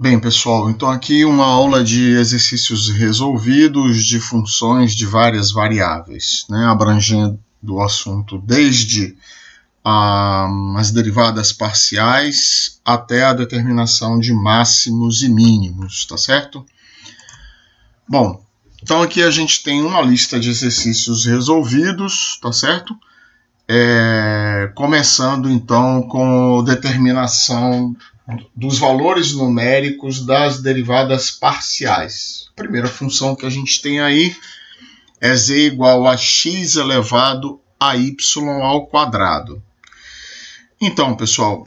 Bem, pessoal, então aqui uma aula de exercícios resolvidos de funções de várias variáveis, né, abrangendo o assunto desde as derivadas parciais até a determinação de máximos e mínimos, tá certo? Bom, então aqui a gente tem uma lista de exercícios resolvidos, tá certo? Começando então com determinação dos valores numéricos das derivadas parciais. A primeira função que a gente tem aí é z igual a x elevado a y ao quadrado. Então, pessoal,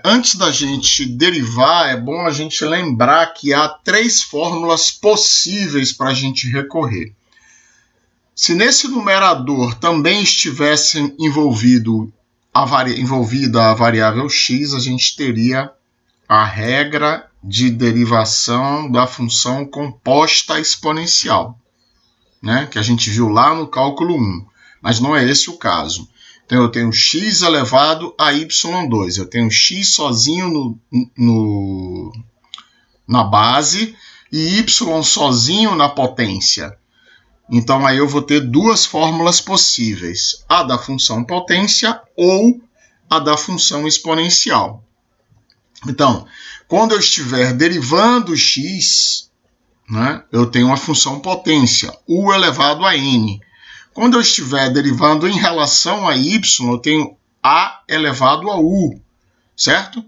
antes da gente derivar, é bom a gente lembrar que há três fórmulas possíveis para a gente recorrer. Se nesse numerador também estivesse envolvida a variável x, a gente teria a regra de derivação da função composta exponencial, né? Que a gente viu lá no cálculo 1, mas não é esse o caso. Então eu tenho x elevado a y2, eu tenho x sozinho na base e y sozinho na potência. Então, aí eu vou ter duas fórmulas possíveis, a da função potência ou a da função exponencial. Então, quando eu estiver derivando x, né, eu tenho uma função potência, u elevado a n. Quando eu estiver derivando em relação a y, eu tenho a elevado a u, certo?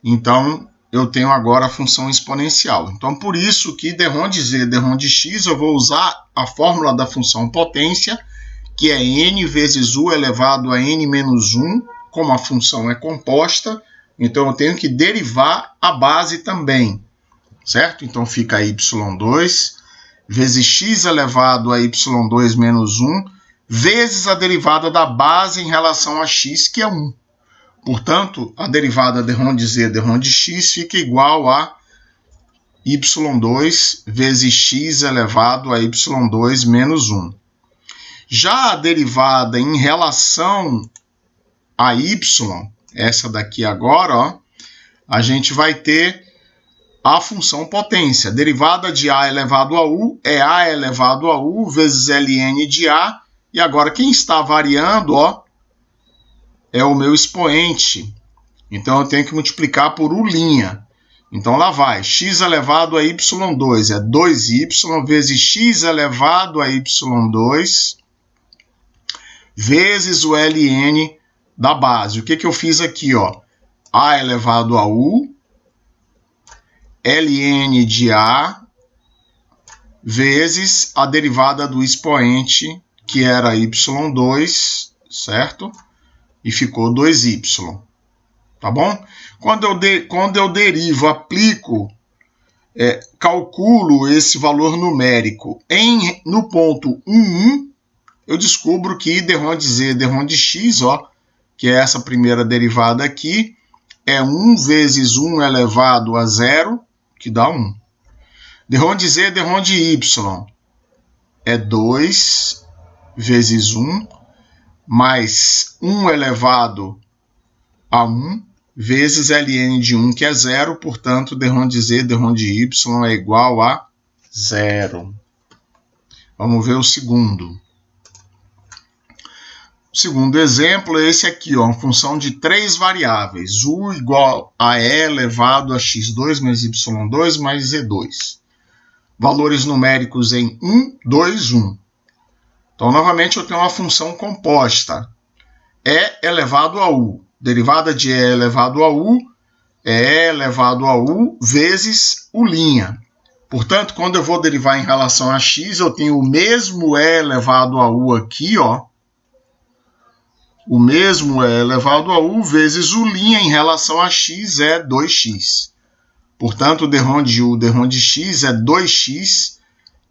Então, eu tenho agora a função exponencial. Então, por isso que derrom de z, derrom de x, eu vou usar a fórmula da função potência, que é n vezes u elevado a n menos 1, como a função é composta, então eu tenho que derivar a base também, certo? Então fica y2 vezes x elevado a y2 menos 1, vezes a derivada da base em relação a x, que é 1. Portanto, a derivada derrom de z, derrom de x fica igual a y2 vezes x elevado a y2 menos 1. Já a derivada em relação a y, essa daqui agora, ó, a gente vai ter a função potência. A derivada de a elevado a u é a elevado a u vezes ln de a. E agora quem está variando, ó, é o meu expoente. Então eu tenho que multiplicar por u'. Então lá vai, x elevado a y2 é 2y vezes x elevado a y2 vezes o ln da base. O que eu fiz aqui? Ó? A elevado a u, ln de a, vezes a derivada do expoente, que era y2, certo? E ficou 2y. Tá bom? Quando eu derivo, aplico, calculo esse valor numérico no ponto 1, eu descubro que derrom de z, derrom de x, ó, que é essa primeira derivada aqui, é 1 vezes 1 elevado a 0, que dá 1. Derrom de z, derrom de y, é 2 vezes 1, mais 1 elevado a 1, vezes ln de 1, que é 0, portanto, derrom de z, derrom de y é igual a 0. Vamos ver o segundo. O segundo exemplo é esse aqui, ó, uma função de três variáveis, u igual a e elevado a x2 mais y2 mais z2. Valores numéricos em 1, 2, 1. Então, novamente, eu tenho uma função composta, e elevado a u. Derivada de e elevado a u é e elevado a u vezes u'. Portanto, quando eu vou derivar em relação a x, eu tenho o mesmo e elevado a u aqui, ó. O mesmo e elevado a u vezes u' em relação a x é 2x. Portanto, o derrom de u, derrom de x é 2x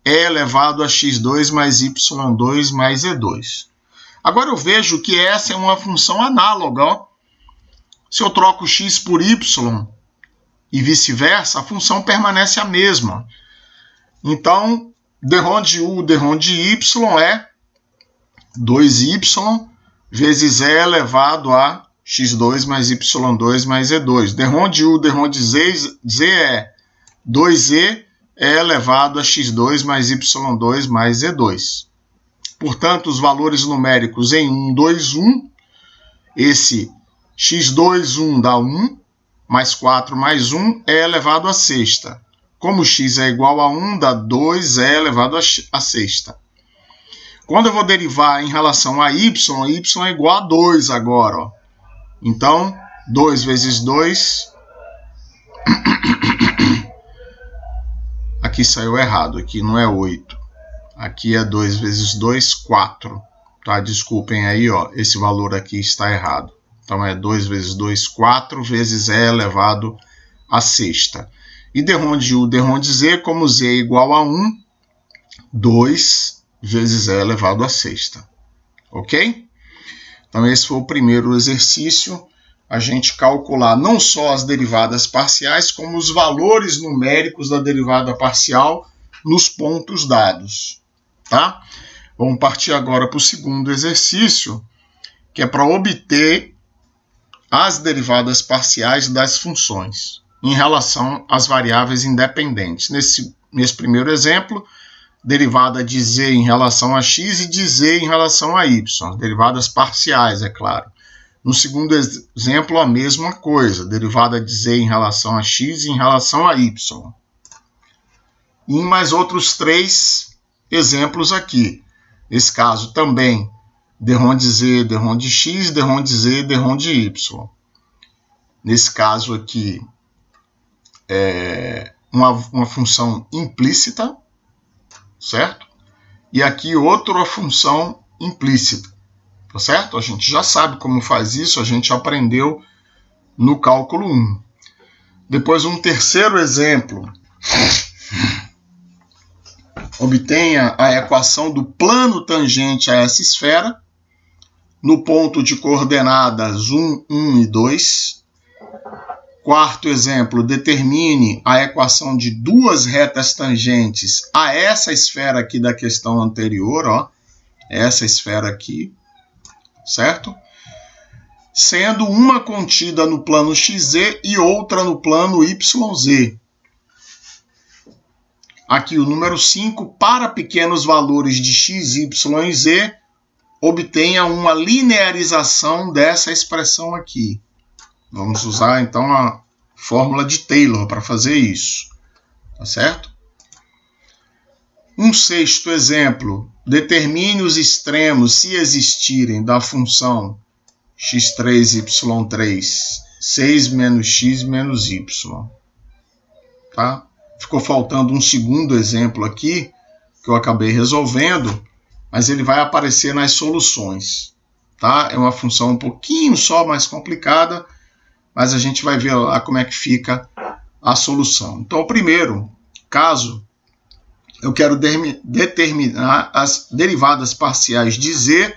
e elevado a x2 mais y2 mais z2. Agora eu vejo que essa é uma função análoga, ó. Se eu troco x por y e vice-versa, a função permanece a mesma. Então, derrom de u, derrom de y é 2y vezes e elevado a x2 mais y2 mais e2. Derrom de u, derrom de z é 2e é elevado a x2 mais y2 mais e2. Portanto, os valores numéricos em 1, 2, 1, esse x2, 1 dá 1, mais 4 mais 1 é elevado à sexta. Como x é igual a 1, dá 2 é elevado à sexta. Quando eu vou derivar em relação a y é igual a 2 agora. Ó. Então, 2 vezes 2... Aqui saiu errado, aqui não é 8. Aqui é 2 vezes 2, 4. Tá? Desculpem aí, ó, esse valor aqui está errado. Então, é 2 vezes 2, 4, vezes e elevado à sexta. E derrom de u, derrom de z, como z é igual a 1, 2 vezes e elevado à sexta. Ok? Então, esse foi o primeiro exercício. A gente calcular não só as derivadas parciais, como os valores numéricos da derivada parcial nos pontos dados. Tá? Vamos partir agora para o segundo exercício, que é para obter as derivadas parciais das funções em relação às variáveis independentes. Nesse primeiro exemplo, derivada de z em relação a x e de z em relação a y. Derivadas parciais, é claro. No segundo exemplo, a mesma coisa. Derivada de z em relação a x e em relação a y. E em mais outros 3 exemplos aqui. Nesse caso também, derrom de z, derrom de x, derrom de z, derrom de y. Nesse caso aqui, é uma função implícita, certo? E aqui outra função implícita, tá certo? A gente já sabe como faz isso, a gente aprendeu no cálculo 1. Depois um terceiro exemplo. Obtenha a equação do plano tangente a essa esfera no ponto de coordenadas 1, 1 e 2. Quarto exemplo, determine a equação de duas retas tangentes a essa esfera aqui da questão anterior, ó, essa esfera aqui, certo? Sendo uma contida no plano xz e outra no plano yz. Aqui o número 5, para pequenos valores de x, y e z, obtenha uma linearização dessa expressão aqui. Vamos usar, então, a fórmula de Taylor para fazer isso. Tá certo? Um sexto exemplo. Determine os extremos, se existirem, da função x3, y3, 6 menos x menos y. Tá? Ficou faltando um segundo exemplo aqui, que eu acabei resolvendo, mas ele vai aparecer nas soluções. Tá? É uma função um pouquinho só mais complicada, mas a gente vai ver lá como é que fica a solução. Então, o primeiro caso, eu quero determinar as derivadas parciais de z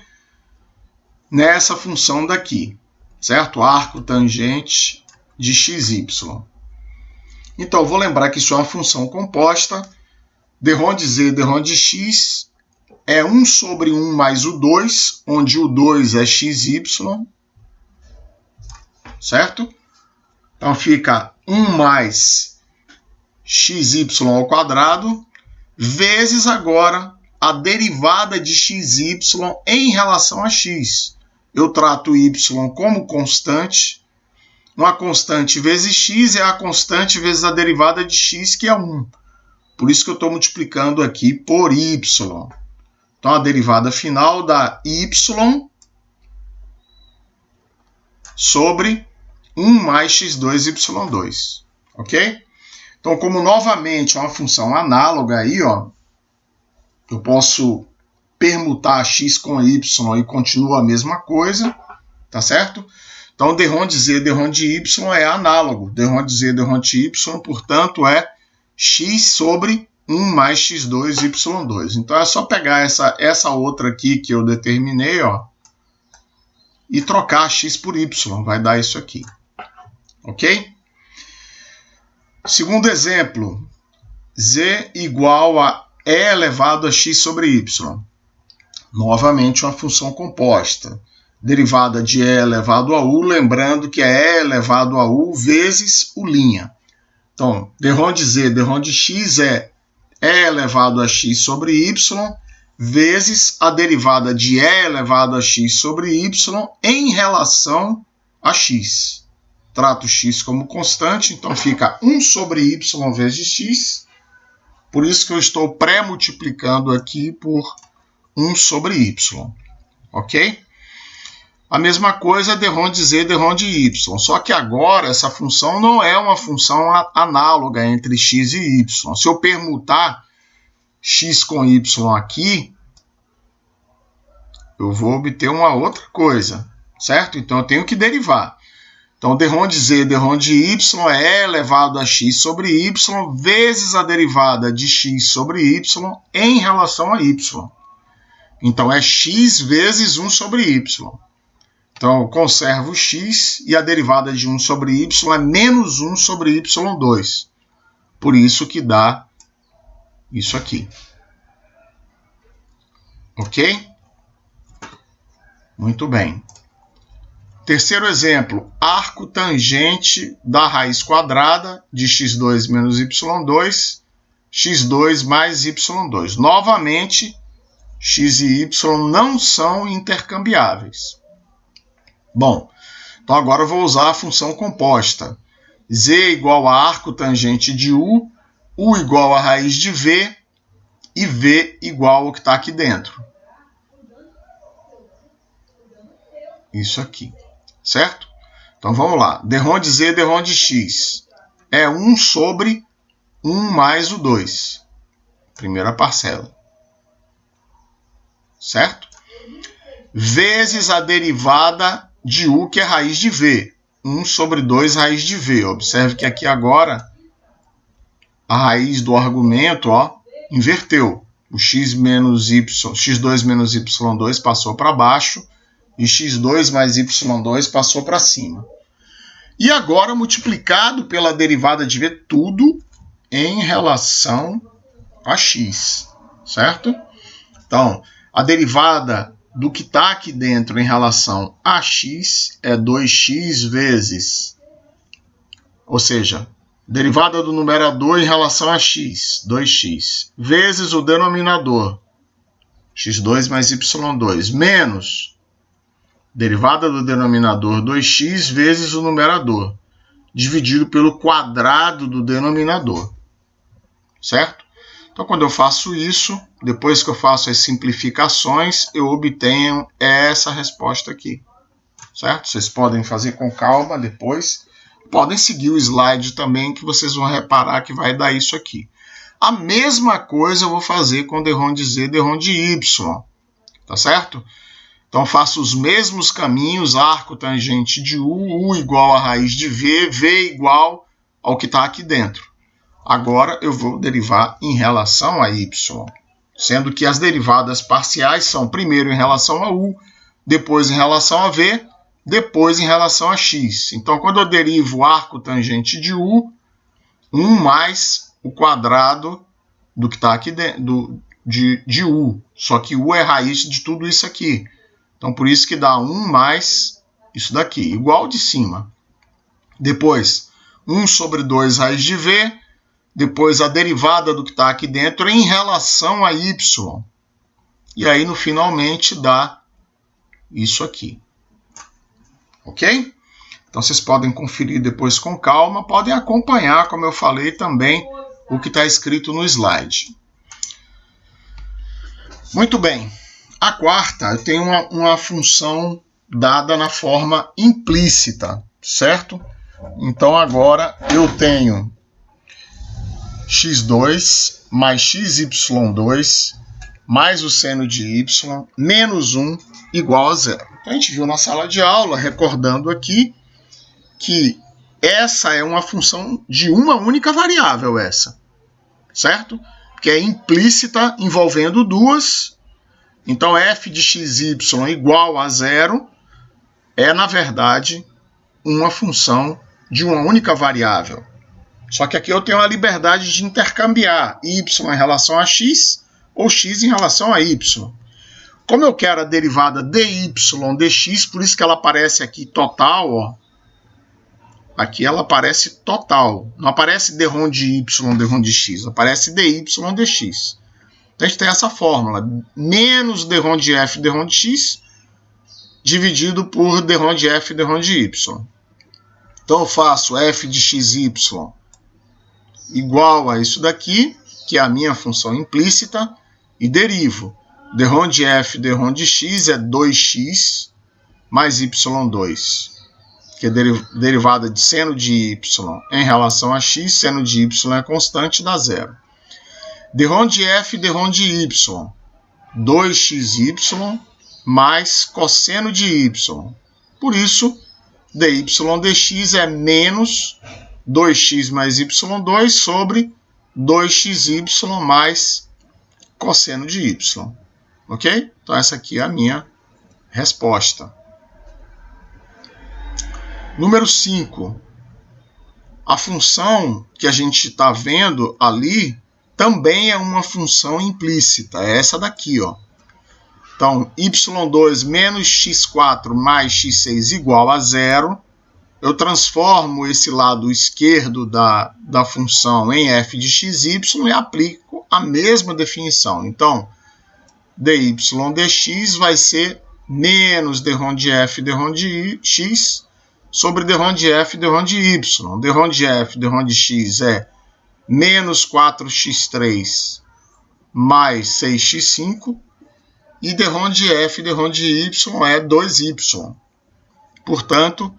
nessa função daqui, certo? Arco tangente de xy. Então, eu vou lembrar que isso é uma função composta. Derrom de z, derrom de x é 1 sobre 1 mais o 2, onde o 2 é xy, certo? Então fica 1 mais xy ao quadrado, vezes agora a derivada de xy em relação a x. Eu trato y como constante. Uma constante vezes x é a constante vezes a derivada de x, que é 1. Por isso que eu estou multiplicando aqui por y. Então a derivada final dá y sobre 1 mais x2, y2, ok? Então, como novamente é uma função análoga aí, ó, eu posso permutar x com y e continua a mesma coisa, tá certo? Então, derrom de z, derrom de y é análogo. Derrom de z, derrom de y, portanto, é x sobre 1 mais x2, y2. Então, é só pegar essa outra aqui que eu determinei, ó, e trocar x por y, vai dar isso aqui. Ok? Segundo exemplo, z igual a e elevado a x sobre y. Novamente uma função composta. derivada de E elevado a U, lembrando que é E elevado a U vezes U'. Então, derrom de Z, derrom de X é E elevado a X sobre Y vezes a derivada de E elevado a X sobre Y em relação a X. Trato X como constante, então fica 1 sobre Y vezes X. Por isso que eu estou pré-multiplicando aqui por 1 sobre Y. Ok? A mesma coisa derrom de Z, derrom de Y. Só que agora essa função não é uma função análoga entre X e Y. Se eu permutar X com Y aqui, eu vou obter uma outra coisa, certo? Então eu tenho que derivar. Então derrom de Z, derrom de Y é E elevado a X sobre Y vezes a derivada de X sobre Y em relação a Y. Então é X vezes 1 sobre Y. Então, eu conservo x e a derivada de 1 sobre y é menos 1 sobre y2. Por isso que dá isso aqui. Ok? Muito bem. Terceiro exemplo, arco tangente da raiz quadrada de x2 menos y2, x2 mais y2. Novamente, x e y não são intercambiáveis. Bom, então agora eu vou usar a função composta. Z igual a arco tangente de U igual a raiz de V e V igual ao que está aqui dentro. Isso aqui, certo? Então vamos lá. Derrom de Z, derrom de X. É 1 sobre 1 mais o 2. Primeira parcela. Certo? Vezes a derivada de U, que é raiz de V. 1 sobre 2 raiz de V. Observe que aqui agora a raiz do argumento, ó, inverteu. O x menos y, x2 menos y2 passou para baixo e x2 mais y2 passou para cima. E agora multiplicado pela derivada de V, tudo em relação a x, certo? Então, a derivada do que está aqui dentro em relação a x é 2x vezes, ou seja, derivada do numerador em relação a x, 2x, vezes o denominador, x2 mais y2, menos derivada do denominador 2x vezes o numerador, dividido pelo quadrado do denominador, certo? Então, quando eu faço isso, depois que eu faço as simplificações, eu obtenho essa resposta aqui, certo? Vocês podem fazer com calma depois. Podem seguir o slide também, que vocês vão reparar que vai dar isso aqui. A mesma coisa eu vou fazer com derrom de Z, derrom de Y, tá certo? Então, faço os mesmos caminhos, arco tangente de U igual a raiz de V, V igual ao que está aqui dentro. Agora, eu vou derivar em relação a y, sendo que as derivadas parciais são primeiro em relação a u, depois em relação a v, depois em relação a x. Então, quando eu derivo o arco tangente de u, 1 mais o quadrado do que está aqui dentro, de u. Só que u é raiz de tudo isso aqui. Então, por isso que dá 1 mais isso daqui, igual de cima. Depois, 1 sobre 2 raiz de v. Depois, a derivada do que está aqui dentro em relação a y. E aí, no finalmente, dá isso aqui. Ok? Então, vocês podem conferir depois com calma. Podem acompanhar, como eu falei, também o que está escrito no slide. Muito bem. A quarta, eu tenho uma função dada na forma implícita, certo? Então, agora eu tenho x2 mais xy2 mais o seno de y menos 1 igual a 0. Então, a gente viu na sala de aula, recordando aqui, que essa é uma função de uma única variável, essa, certo? Que é implícita envolvendo duas. Então, f de xy igual a 0 é, na verdade, uma função de uma única variável. Só que aqui eu tenho a liberdade de intercambiar y em relação a x ou x em relação a y. como eu quero a derivada dy dx, por isso que ela aparece aqui total, ó. Aqui ela aparece total. Não aparece d-ROM de y, d-ROM de x. Aparece dy dx. Então a gente tem essa fórmula. Menos d-ROM de f, d-ROM de x, dividido por d-ROM de f, d-ROM de y. Então eu faço f de xy igual a isso daqui, que é a minha função implícita, e derivo. D-ROM de f, d-ROM de x é 2x mais y2, que é derivada de seno de y em relação a x, seno de y é constante, dá zero. D-ROM de f, d-ROM de y, 2xy mais cosseno de y. Por isso, dy dx é menos 2x mais y2 sobre 2xy mais cosseno de y. Ok? Então essa aqui é a minha resposta. Número 5. A função que a gente está vendo ali também é uma função implícita. É essa daqui, ó. Então, y2 menos x4 mais x6 igual a zero. Eu transformo esse lado esquerdo da função em f de xy e aplico a mesma definição. Então, dy dx vai ser menos d-ROM de f, d-ROM de x, sobre d-ROM de f, d-ROM de y. D-ROM de f, d-ROM de x é menos 4x3 mais 6x5. E d-ROM de f, d-ROM de y é 2y. Portanto,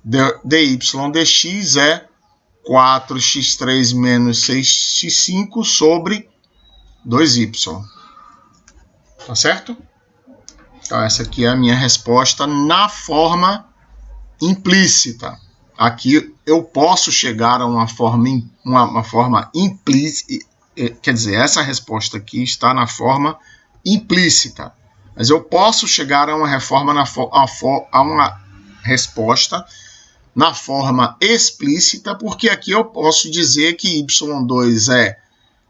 dy dx é 4x3 menos 6x5 sobre 2y. Tá certo? Então, essa aqui é a minha resposta na forma implícita. Aqui eu posso chegar a uma forma implícita. Quer dizer, essa resposta aqui está na forma implícita. Mas eu posso chegar a uma resposta na forma explícita, porque aqui eu posso dizer que y2 é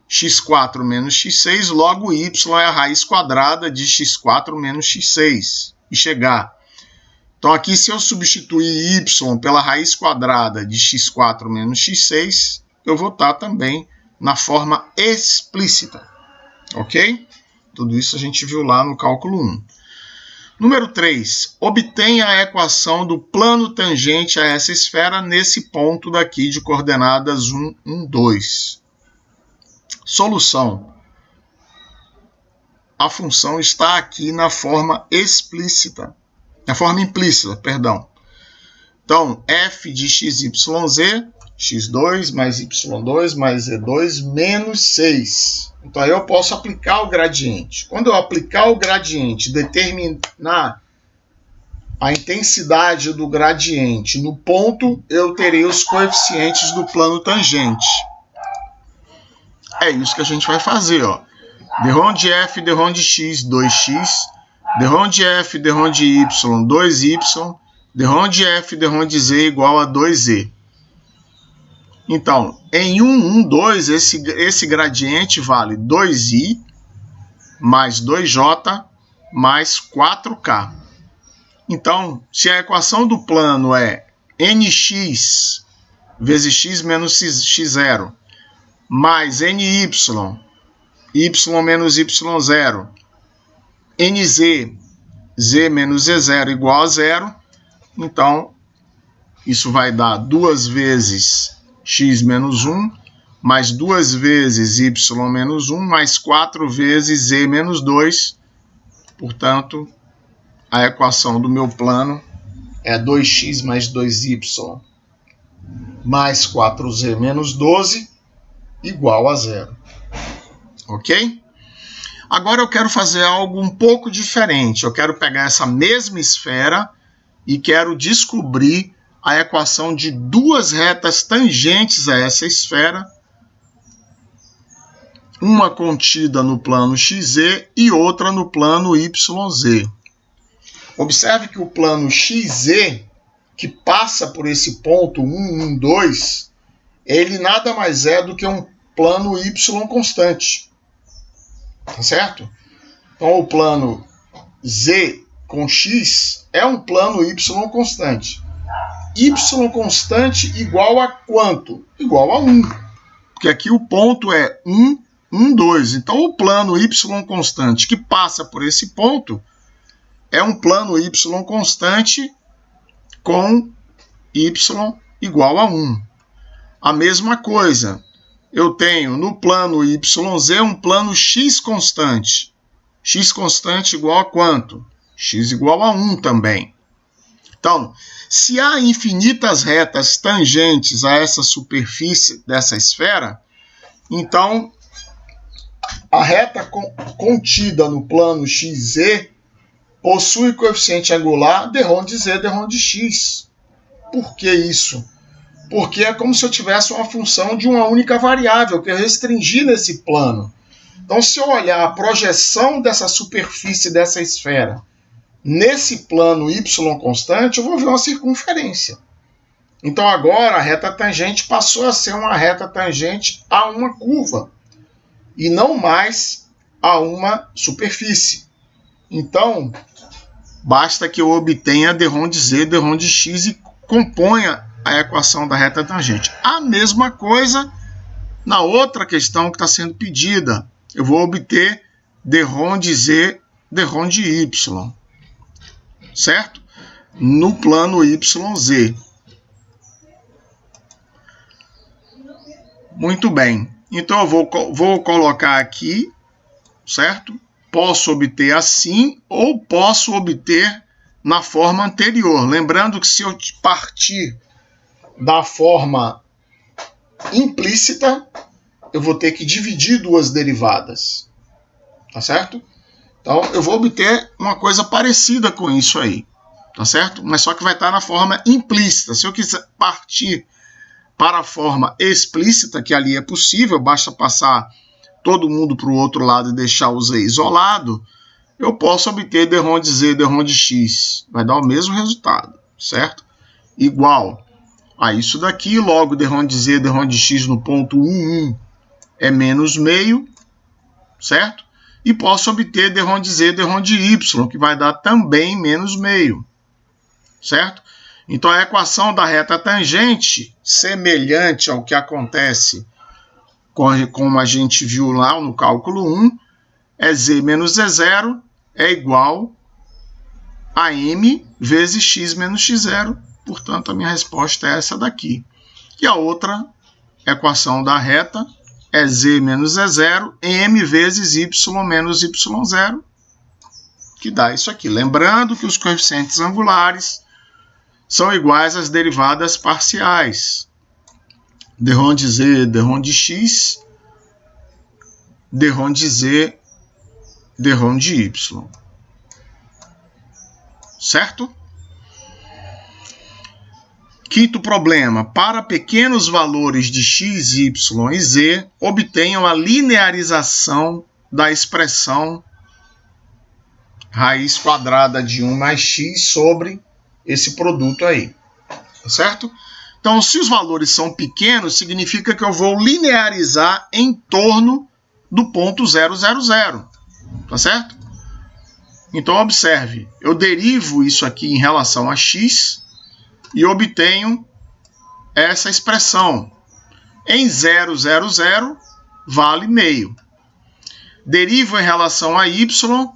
x4 menos x6, logo y é a raiz quadrada de x4 menos x6. E chegar. Então aqui, se eu substituir y pela raiz quadrada de x4 menos x6, eu vou estar também na forma explícita. Ok? Tudo isso a gente viu lá no cálculo 1. Número 3. Obtenha a equação do plano tangente a essa esfera nesse ponto daqui de coordenadas 1, 1, 2. Solução. A função está aqui na forma explícita. Na forma implícita, perdão. Então, f de xyz, x2 mais y2 mais z2 menos 6. Então, aí eu posso aplicar o gradiente. Quando eu aplicar o gradiente, determinar a intensidade do gradiente no ponto, eu terei os coeficientes do plano tangente. É isso que a gente vai fazer, ó. D-ROM de f, D-ROM de x, 2x. D-ROM de f, D-ROM de y, 2y. D-ROM de f, D-ROM de z igual a 2z. Então, em 1, 1, 2, esse gradiente vale 2i mais 2j mais 4k. Então, se a equação do plano é nx vezes x menos x0 mais ny, y menos y0, nz, z menos z0 igual a 0, então isso vai dar 2 vezes x menos 1, mais 2 vezes y menos 1, mais 4 vezes z menos 2. Portanto, a equação do meu plano é 2x mais 2y mais 4z menos 12 igual a 0. Ok? Agora eu quero fazer algo um pouco diferente. Eu quero pegar essa mesma esfera e quero descobrir a equação de duas retas tangentes a essa esfera, uma contida no plano XZ e outra no plano YZ. Observe que o plano XZ, que passa por esse ponto 1, 1, 2, ele nada mais é do que um plano Y constante. Tá certo? Então o plano Z com X é um plano Y constante. Y constante igual a quanto? Igual a 1. Porque aqui o ponto é 1, 1, 2. Então o plano Y constante que passa por esse ponto é um plano Y constante com Y igual a 1. A mesma coisa, eu tenho no plano YZ um plano X constante. X constante igual a quanto? X igual a 1 também. Então, se há infinitas retas tangentes a essa superfície dessa esfera, então a reta contida no plano XZ possui coeficiente angular d rho de Z, d rho de X. Por que isso? Porque é como se eu tivesse uma função de uma única variável que eu restringi nesse plano. Então, se eu olhar a projeção dessa superfície dessa esfera nesse plano Y constante, eu vou ver uma circunferência. Então, agora a reta tangente passou a ser uma reta tangente a uma curva e não mais a uma superfície. Então, basta que eu obtenha d rho de Z, d rho de X e componha a equação da reta tangente. A mesma coisa na outra questão que está sendo pedida. Eu vou obter d rho de Z, d rho de Y. Certo? No plano YZ. Muito bem. Então eu vou colocar aqui, certo? Posso obter assim ou posso obter na forma anterior. Lembrando que se eu partir da forma implícita, eu vou ter que dividir duas derivadas. Tá certo? Então, eu vou obter uma coisa parecida com isso aí, tá certo? Mas só que vai estar na forma implícita. Se eu quiser partir para a forma explícita, que ali é possível, basta passar todo mundo para o outro lado e deixar o Z isolado, eu posso obter d rho de Z, d rho de X. Vai dar o mesmo resultado, certo? Igual a isso daqui, logo d rho de Z, d rho de X no ponto 1, 1 é menos meio, certo? E posso obter d rho de Z, d rho de Y, que vai dar também menos meio, certo? Então, a equação da reta tangente, semelhante ao que acontece como a gente viu lá no cálculo 1, é Z menos Z0 é igual a M vezes X menos X0. Portanto, a minha resposta é essa daqui. E a outra equação da reta é Z menos Z0, M vezes Y menos Y0, que dá isso aqui. Lembrando que os coeficientes angulares são iguais às derivadas parciais. D rho de Z, D rho de X, D rho de Z, D rho de Y. Certo? Quinto problema. Para pequenos valores de x, y e z, obtenham a linearização da expressão raiz quadrada de 1 mais x sobre esse produto aí. Tá certo? Então, se os valores são pequenos, significa que eu vou linearizar em torno do ponto 0, 0, 0. Tá certo? Então, observe. Eu derivo isso aqui em relação a x e obtenho essa expressão. Em 0, 0, 0, vale meio. Derivo em relação a y,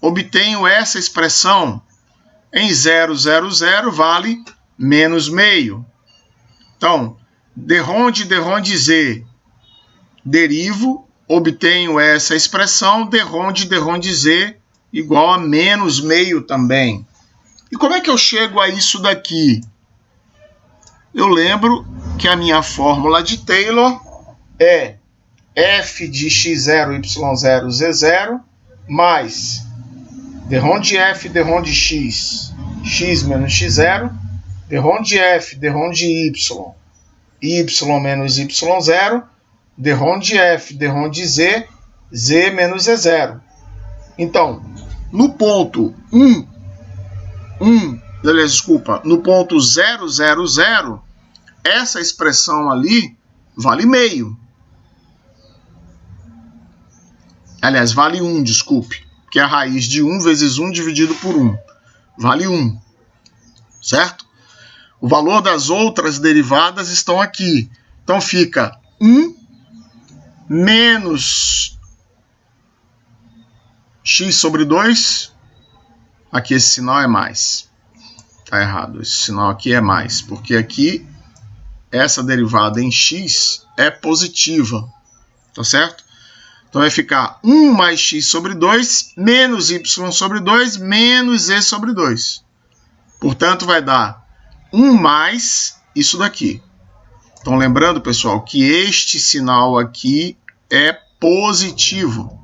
obtenho essa expressão. Em 0, 0, 0, vale menos meio. Então, d rho de z, derivo, obtenho essa expressão, d rho de z igual a menos meio também. E como é que eu chego a isso daqui? Eu lembro que a minha fórmula de Taylor é f de x0, y0, z0, mais d rho de f, d rho de x, x menos x0, d rho de f, d rho de y, y menos y0, d rho de f, d rho de z, z menos z0. Então, no ponto no ponto 0, 0, 0, essa expressão ali vale meio. Aliás, vale 1, desculpe. que é a raiz de 1 vezes 1 dividido por 1. Vale 1, certo? O valor das outras derivadas estão aqui. Então fica 1 menos x sobre 2. Aqui esse sinal é mais. Está errado, esse sinal aqui é mais, porque aqui essa derivada em x é positiva, tá certo? Então vai ficar 1 mais x sobre 2 menos y sobre 2 menos e sobre 2. Portanto, vai dar 1 mais isso daqui. Então, lembrando, pessoal, que este sinal aqui é positivo.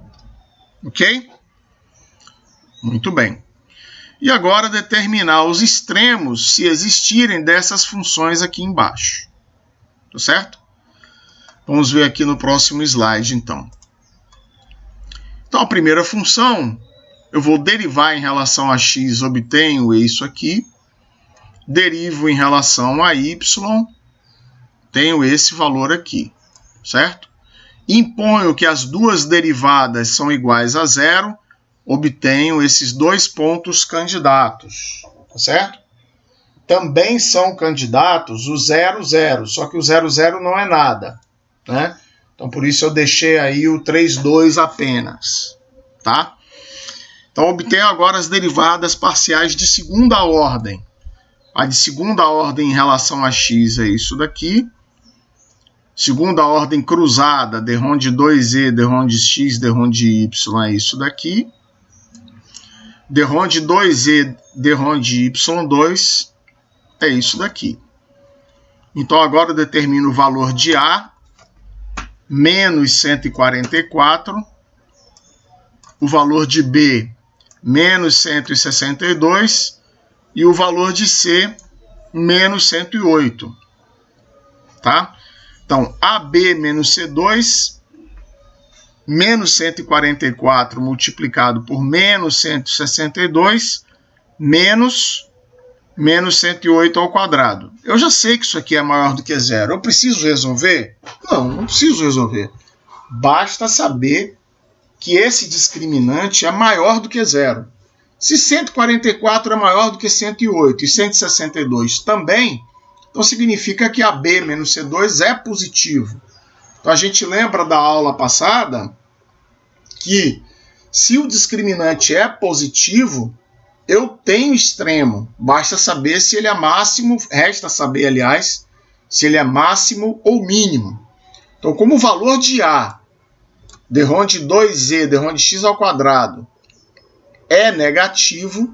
Ok? Muito bem. E agora determinar os extremos, se existirem, dessas funções aqui embaixo. Tá certo? Vamos ver aqui no próximo slide, então. Então, a primeira função, eu vou derivar em relação a x, obtenho isso aqui. Derivo em relação a y, tenho esse valor aqui, certo? Imponho que as duas derivadas são iguais a zero, obtenho esses dois pontos candidatos, tá certo? Também são candidatos o 0, 0, só que o 0, 0 não é nada, né? Então, por isso eu deixei aí o 3, 2 apenas, tá? Então, obtenho agora as derivadas parciais de segunda ordem. A de segunda ordem em relação a x é isso daqui. Segunda ordem cruzada, derrom de 2e, derrom de x, derrom de y é isso daqui. Derrom de 2e, derrom de y2 é isso daqui. Então agora eu determino o valor de A, menos 144. O valor de B, menos 162. E o valor de C, menos 108. Tá? Então, AB menos C2, menos 144 multiplicado por menos 162, menos 108 ao quadrado. Eu já sei que isso aqui é maior do que zero. Eu preciso resolver? Não preciso resolver. Basta saber que esse discriminante é maior do que zero. Se 144 é maior do que 108 e 162 também, então significa que AB menos C2 é positivo. Então a gente lembra da aula passada que se o discriminante é positivo, eu tenho extremo. Basta saber se ele é máximo, resta saber, aliás, se ele é máximo ou mínimo. Então, como o valor de A, derrom de 2e, derrom de x ao quadrado, é negativo,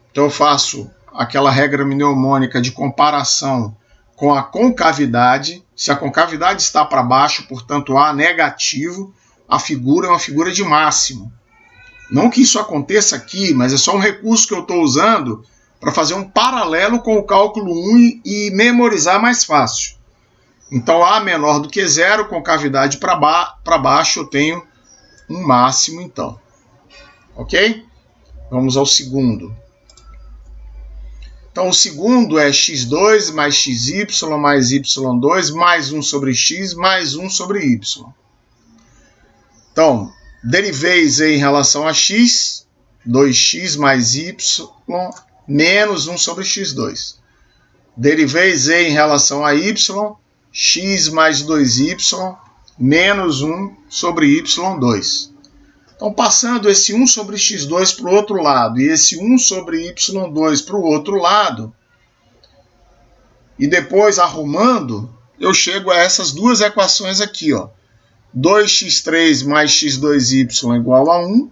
então eu faço aquela regra mnemônica de comparação com a concavidade. Se a concavidade está para baixo, portanto A negativo, a figura é uma figura de máximo. Não que isso aconteça aqui, mas é só um recurso que eu estou usando para fazer um paralelo com o cálculo 1 e memorizar mais fácil. Então A menor do que zero, concavidade para baixo, eu tenho um máximo então. Ok? Vamos ao segundo. Então, o segundo é x2 mais xy mais y2 mais 1 sobre x mais 1 sobre y. Então, derivei z em relação a x, 2x mais y menos 1 sobre x2. Derivei z em relação a y, x mais 2y menos 1 sobre y2. Então, passando esse 1 sobre x2 para o outro lado e esse 1 sobre y2 para o outro lado, e depois arrumando, eu chego a essas duas equações aqui, ó. 2x3 mais x2y igual a 1,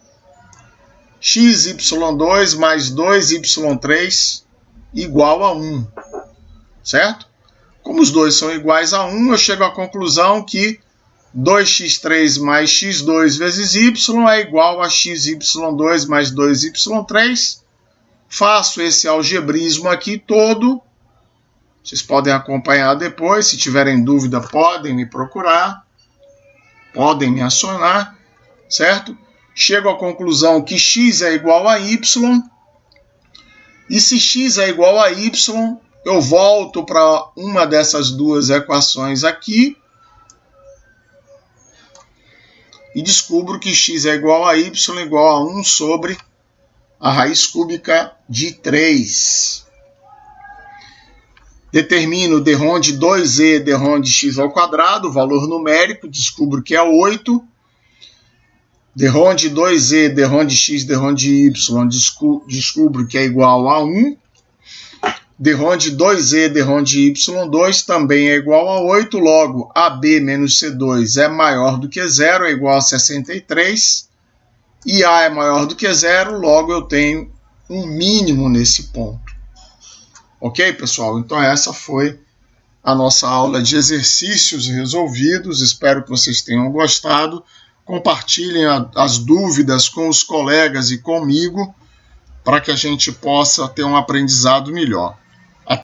xy2 mais 2y3 igual a 1, certo? Como os dois são iguais a 1, eu chego à conclusão que 2x3 mais x2 vezes y é igual a xy2 mais 2y3. Faço esse algebrismo aqui todo. Vocês podem acompanhar depois. Se tiverem dúvida, podem me procurar. Podem me acionar, certo? Chego à conclusão que x é igual a y. E se x é igual a y, eu volto para uma dessas duas equações aqui. e descubro que x é igual a y igual a 1 sobre a raiz cúbica de 3. Determino derrom de 2e derrom de x ao quadrado, valor numérico, descubro que é 8. Derrom de 2e derrom de x derrom de y, descubro que é igual a 1. Derrom de 2e derrom de y2 também é igual a 8, logo AB menos C2 é maior do que 0, é igual a 63, e A é maior do que 0, logo eu tenho um mínimo nesse ponto. Ok, pessoal? Então essa foi a nossa aula de exercícios resolvidos, espero que vocês tenham gostado. Compartilhem as dúvidas com os colegas e comigo, para que a gente possa ter um aprendizado melhor.